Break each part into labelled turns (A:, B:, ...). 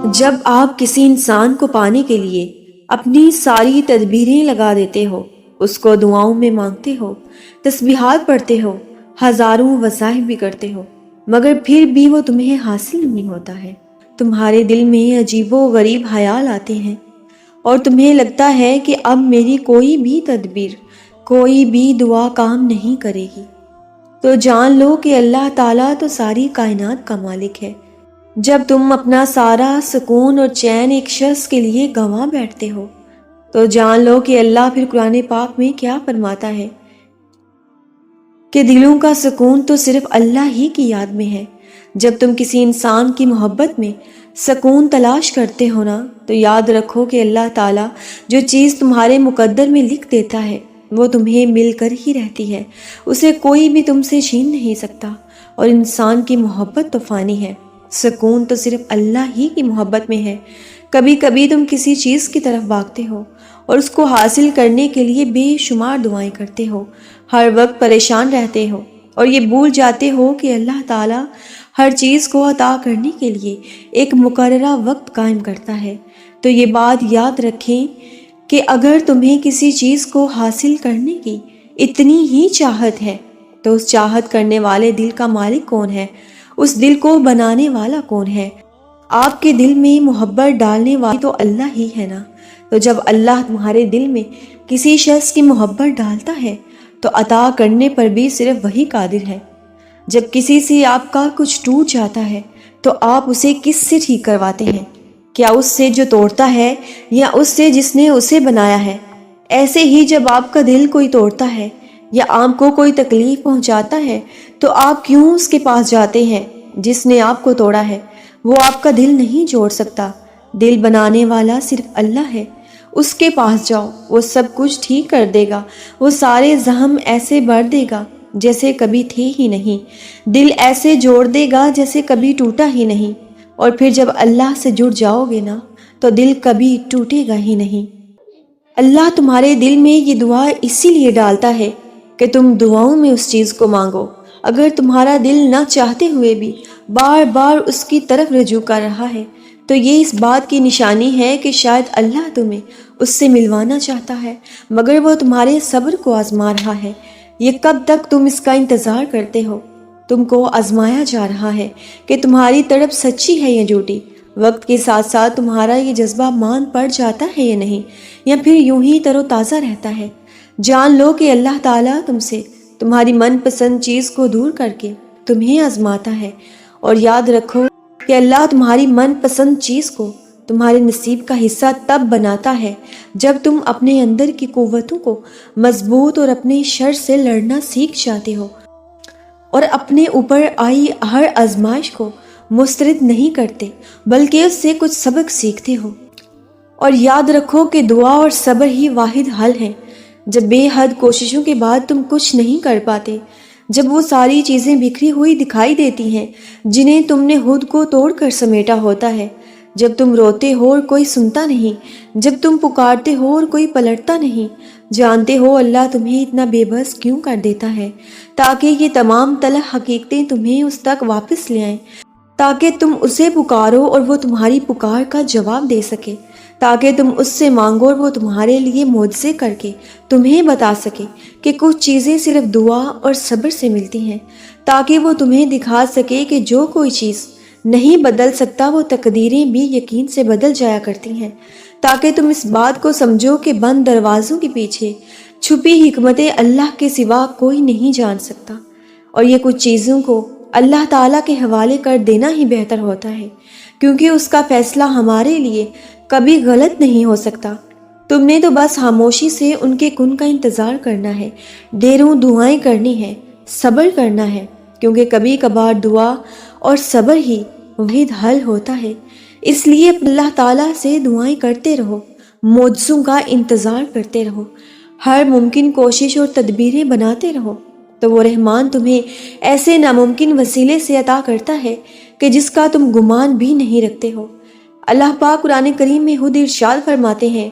A: جب آپ کسی انسان کو پانے کے لیے اپنی ساری تدبیریں لگا دیتے ہو، اس کو دعاؤں میں مانگتے ہو، تسبیحات پڑھتے ہو، ہزاروں وظائف بھی کرتے ہو، مگر پھر بھی وہ تمہیں حاصل نہیں ہوتا ہے، تمہارے دل میں عجیب و غریب خیال آتے ہیں اور تمہیں لگتا ہے کہ اب میری کوئی بھی تدبیر، کوئی بھی دعا کام نہیں کرے گی، تو جان لو کہ اللہ تعالیٰ تو ساری کائنات کا مالک ہے۔ جب تم اپنا سارا سکون اور چین ایک شخص کے لیے گنوا بیٹھتے ہو، تو جان لو کہ اللہ پھر قرآن پاک میں کیا فرماتا ہے کہ دلوں کا سکون تو صرف اللہ ہی کی یاد میں ہے۔ جب تم کسی انسان کی محبت میں سکون تلاش کرتے ہو نا، تو یاد رکھو کہ اللہ تعالیٰ جو چیز تمہارے مقدر میں لکھ دیتا ہے وہ تمہیں مل کر ہی رہتی ہے، اسے کوئی بھی تم سے چھین نہیں سکتا۔ اور انسان کی محبت تو فانی ہے، سکون تو صرف اللہ ہی کی محبت میں ہے۔ کبھی کبھی تم کسی چیز کی طرف بھاگتے ہو اور اس کو حاصل کرنے کے لیے بے شمار دعائیں کرتے ہو، ہر وقت پریشان رہتے ہو اور یہ بھول جاتے ہو کہ اللہ تعالیٰ ہر چیز کو عطا کرنے کے لیے ایک مقررہ وقت قائم کرتا ہے۔ تو یہ بات یاد رکھیں کہ اگر تمہیں کسی چیز کو حاصل کرنے کی اتنی ہی چاہت ہے تو اس چاہت کرنے والے دل کا مالک کون ہے، اس دل کو بنانے والا کون ہے؟ آپ کے دل میں محبت ڈالنے والا تو اللہ ہی ہے نا۔ تو جب اللہ تمہارے دل میں کسی شخص کی محبت ڈالتا ہے تو عطا کرنے پر بھی صرف وہی قادر ہے۔ جب کسی سے آپ کا کچھ ٹوٹ جاتا ہے تو آپ اسے کس سے ٹھیک کرواتے ہیں؟ کیا اس سے جو توڑتا ہے یا اس سے جس نے اسے بنایا ہے؟ ایسے ہی جب آپ کا دل کوئی توڑتا ہے یا آپ کو کوئی تکلیف پہنچاتا ہے تو آپ کیوں اس کے پاس جاتے ہیں جس نے آپ کو توڑا ہے؟ وہ آپ کا دل نہیں جوڑ سکتا، دل بنانے والا صرف اللہ ہے، اس کے پاس جاؤ، وہ سب کچھ ٹھیک کر دے گا، وہ سارے زخم ایسے بھر دے گا جیسے کبھی تھے ہی نہیں، دل ایسے جوڑ دے گا جیسے کبھی ٹوٹا ہی نہیں، اور پھر جب اللہ سے جڑ جاؤ گے نا تو دل کبھی ٹوٹے گا ہی نہیں۔ اللہ تمہارے دل میں یہ دعا اسی لیے ڈالتا ہے کہ تم دعاؤں میں اس چیز کو مانگو۔ اگر تمہارا دل نہ چاہتے ہوئے بھی بار بار اس کی طرف رجوع کر رہا ہے تو یہ اس بات کی نشانی ہے کہ شاید اللہ تمہیں اس سے ملوانا چاہتا ہے، مگر وہ تمہارے صبر کو آزما رہا ہے۔ یہ کب تک تم اس کا انتظار کرتے ہو؟ تم کو آزمایا جا رہا ہے کہ تمہاری طرف سچی ہے یا جھوٹی۔ وقت کے ساتھ ساتھ تمہارا یہ جذبہ مان پڑ جاتا ہے یا نہیں، یا پھر یوں ہی تر و تازہ رہتا ہے۔ جان لو کہ اللہ تعالیٰ تم سے تمہاری من پسند چیز کو دور کر کے تمہیں آزماتا ہے، اور یاد رکھو کہ اللہ تمہاری من پسند چیز کو تمہارے نصیب کا حصہ تب بناتا ہے جب تم اپنے اندر کی قوتوں کو مضبوط اور اپنے شر سے لڑنا سیکھ جاتے ہو، اور اپنے اوپر آئی ہر آزمائش کو مسترد نہیں کرتے بلکہ اس سے کچھ سبق سیکھتے ہو۔ اور یاد رکھو کہ دعا اور صبر ہی واحد حل ہے۔ جب بے حد کوششوں کے بعد تم کچھ نہیں کر پاتے، جب وہ ساری چیزیں بکھری ہوئی دکھائی دیتی ہیں جنہیں تم نے خود کو توڑ کر سمیٹا ہوتا ہے، جب تم روتے ہو اور کوئی سنتا نہیں، جب تم پکارتے ہو اور کوئی پلٹتا نہیں، جانتے ہو اللہ تمہیں اتنا بے بس کیوں کر دیتا ہے؟ تاکہ یہ تمام تلخ حقیقتیں تمہیں اس تک واپس لے آئیں، تاکہ تم اسے پکارو اور وہ تمہاری پکار کا جواب دے سکے، تاکہ تم اس سے مانگو اور وہ تمہارے لیے معجزے کر کے تمہیں بتا سکے کہ کچھ چیزیں صرف دعا اور صبر سے ملتی ہیں، تاکہ وہ تمہیں دکھا سکے کہ جو کوئی چیز نہیں بدل سکتا وہ تقدیریں بھی یقین سے بدل جایا کرتی ہیں، تاکہ تم اس بات کو سمجھو کہ بند دروازوں کے پیچھے چھپی حکمتیں اللہ کے سوا کوئی نہیں جان سکتا، اور یہ کچھ چیزوں کو اللہ تعالیٰ کے حوالے کر دینا ہی بہتر ہوتا ہے، کیونکہ اس کا فیصلہ ہمارے لیے کبھی غلط نہیں ہو سکتا۔ تم نے تو بس خاموشی سے ان کے کن کا انتظار کرنا ہے، ڈھیروں دعائیں کرنی ہے، صبر کرنا ہے، کیونکہ کبھی کبھار دعا اور صبر ہی واحد حل ہوتا ہے۔ اس لیے اللہ تعالیٰ سے دعائیں کرتے رہو، معجزوں کا انتظار کرتے رہو، ہر ممکن کوشش اور تدبیریں بناتے رہو، تو وہ رحمان تمہیں ایسے ناممکن وسیلے سے عطا کرتا ہے کہ جس کا تم گمان بھی نہیں رکھتے ہو۔ اللہ پاک قرآن کریم میں خود ارشاد فرماتے ہیں،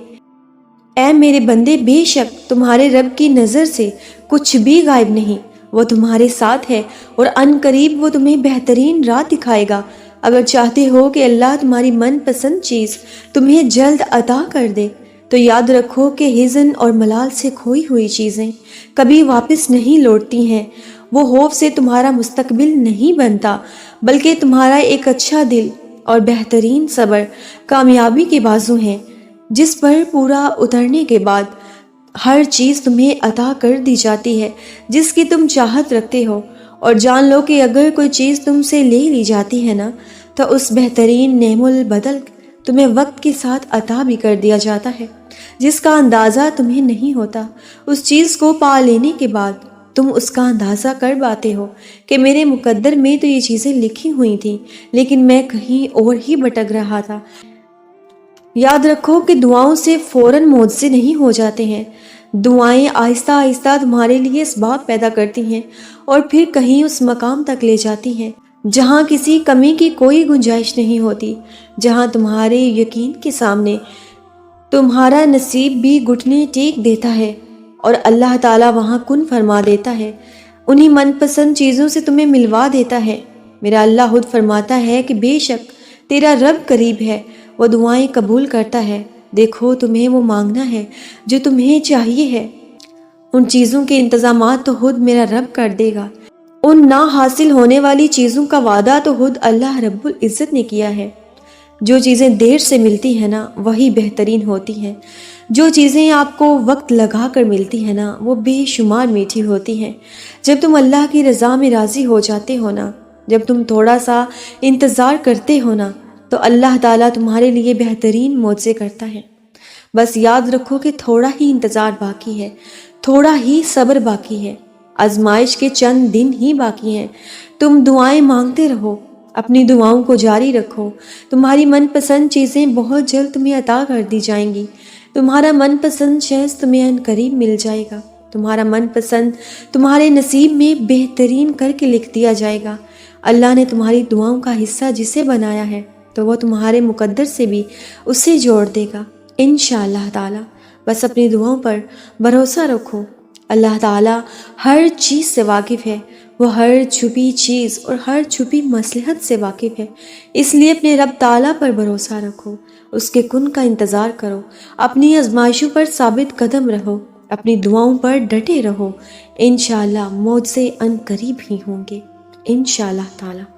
A: اے میرے بندے، بے شک تمہارے رب کی نظر سے کچھ بھی غائب نہیں، وہ تمہارے ساتھ ہے اور ان قریب وہ تمہیں بہترین راہ دکھائے گا اگر چاہتے ہو کہ اللہ تمہاری من پسند چیز تمہیں جلد عطا کر دے تو یاد رکھو کہ حزن اور ملال سے کھوئی ہوئی چیزیں کبھی واپس نہیں لوٹتی ہیں۔ وہ خوف سے تمہارا مستقبل نہیں بنتا، بلکہ تمہارا ایک اچھا دل اور بہترین صبر کامیابی کے بازو ہیں، جس پر پورا اترنے کے بعد ہر چیز تمہیں عطا کر دی جاتی ہے جس کی تم چاہت رکھتے ہو۔ اور جان لو کہ اگر کوئی چیز تم سے لے لی جاتی ہے نا، تو اس بہترین نعم البدل تمہیں وقت کے ساتھ عطا بھی کر دیا جاتا ہے، جس کا اندازہ تمہیں نہیں ہوتا۔ اس چیز کو پا لینے کے بعد تم اس کا اندازہ کر پاتے ہو کہ میرے مقدر میں تو یہ چیزیں لکھی ہوئی تھیں، لیکن میں کہیں اور ہی بھٹک رہا تھا۔ یاد رکھو کہ دعاؤں سے فوراً معجزے نہیں ہو جاتے ہیں۔ دعائیں آہستہ آہستہ تمہارے لیے اسباب پیدا کرتی ہیں اور پھر کہیں اس مقام تک لے جاتی ہیں جہاں کسی کمی کی کوئی گنجائش نہیں ہوتی، جہاں تمہارے یقین کے سامنے تمہارا نصیب بھی گھٹنے ٹیک دیتا ہے اور اللہ تعالیٰ وہاں کن فرما دیتا ہے، انہی من پسند چیزوں سے تمہیں ملوا دیتا ہے۔ میرا اللہ خود فرماتا ہے کہ بے شک تیرا رب قریب ہے، وہ دعائیں قبول کرتا ہے۔ دیکھو تمہیں وہ مانگنا ہے جو تمہیں چاہیے ہے، ان چیزوں کے انتظامات تو خود میرا رب کر دے گا۔ ان نہ حاصل ہونے والی چیزوں کا وعدہ تو خود اللہ رب العزت نے کیا ہے۔ جو چیزیں دیر سے ملتی ہیں نا وہی بہترین ہوتی ہیں، جو چیزیں آپ کو وقت لگا کر ملتی ہیں نا وہ بے شمار میٹھی ہوتی ہیں۔ جب تم اللہ کی رضا میں راضی ہو جاتے ہو نا، جب تم تھوڑا سا انتظار کرتے ہو نا، تو اللہ تعالیٰ تمہارے لیے بہترین معجزے کرتا ہے۔ بس یاد رکھو کہ تھوڑا ہی انتظار باقی ہے، تھوڑا ہی صبر باقی ہے، آزمائش کے چند دن ہی باقی ہیں۔ تم دعائیں مانگتے رہو، اپنی دعاؤں کو جاری رکھو، تمہاری من پسند چیزیں بہت جلد تمہیں عطا کر دی جائیں گی۔ تمہارا من پسند شخص تمہیں ان قریب مل جائے گا، تمہارا من پسند تمہارے نصیب میں بہترین کر کے لکھ دیا جائے گا۔ اللہ نے تمہاری دعاؤں کا حصہ جسے بنایا ہے تو وہ تمہارے مقدر سے بھی اسے جوڑ دے گا انشاءاللہ تعالی۔ بس اپنی دعاؤں پر بھروسہ رکھو، اللہ تعالیٰ ہر چیز سے واقف ہے، وہ ہر چھپی چیز اور ہر چھپی مصلحت سے واقف ہے۔ اس لیے اپنے رب تعالیٰ پر بھروسہ رکھو، اس کے کن کا انتظار کرو، اپنی آزمائشوں پر ثابت قدم رہو، اپنی دعاؤں پر ڈٹے رہو، انشاءاللہ معجزے ان قریب ہی ہوں گے انشاءاللہ تعالیٰ۔